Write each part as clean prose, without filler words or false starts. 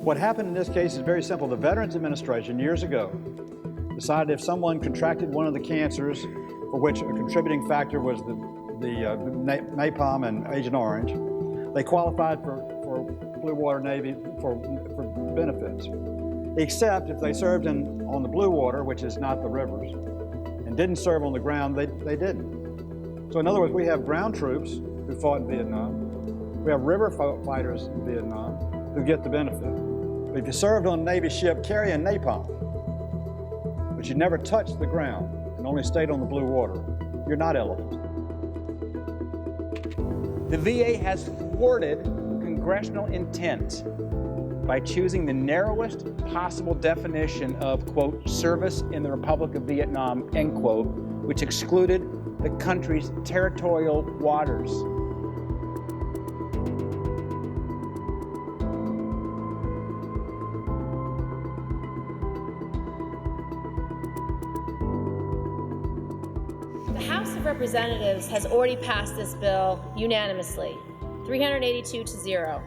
What happened in this case is very simple. The Veterans Administration years ago decided if someone contracted one of the cancers for which a contributing factor was the napalm and Agent Orange, they qualified for Blue Water Navy for benefits, except if they served on the blue water, which is not the rivers, and didn't serve on the ground, they didn't. So in other words, we have ground troops who fought in Vietnam. We have river fighters in Vietnam who get the benefit. But if you served on a Navy ship carrying napalm, but you never touched the ground and only stayed on the blue water, you're not eligible. The VA has thwarted congressional intent by choosing the narrowest possible definition of, quote, service in the Republic of Vietnam, end quote, which excluded the country's territorial waters. The House of Representatives has already passed this bill unanimously, 382 to 0.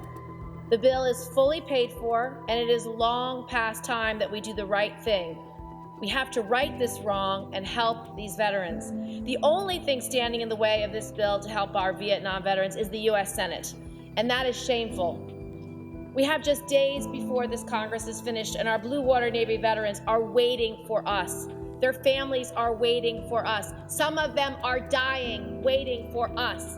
The bill is fully paid for, and it is long past time that we do the right thing. We have to right this wrong and help these veterans. The only thing standing in the way of this bill to help our Vietnam veterans is the U.S. Senate, and that is shameful. We have just days before this Congress is finished, and our Blue Water Navy veterans are waiting for us. Their families are waiting for us. Some of them are dying, waiting for us.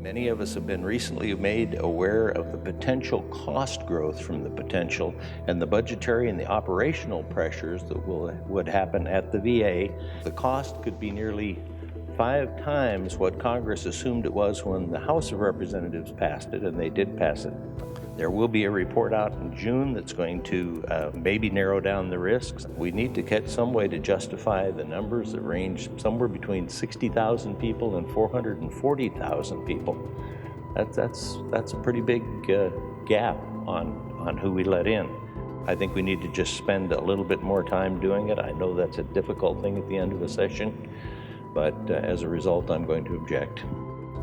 Many of us have been recently made aware of the potential cost growth from the potential and the budgetary and the operational pressures that would happen at the VA. The cost could be nearly 5 times what Congress assumed it was when the House of Representatives passed it, and they did pass it. There will be a report out in June that's going to maybe narrow down the risks. We need to get some way to justify the numbers that range somewhere between 60,000 people and 440,000 people. That's a pretty big gap on who we let in. I think we need to just spend a little bit more time doing it. I know that's a difficult thing at the end of a session, but as a result, I'm going to object.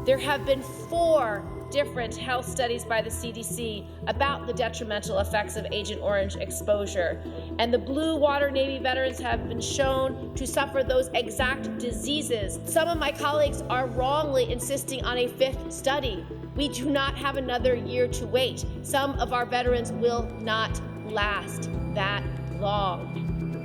There have been 4 different health studies by the CDC about the detrimental effects of Agent Orange exposure. And the Blue Water Navy veterans have been shown to suffer those exact diseases. Some of my colleagues are wrongly insisting on a 5th study. We do not have another year to wait. Some of our veterans will not last that long.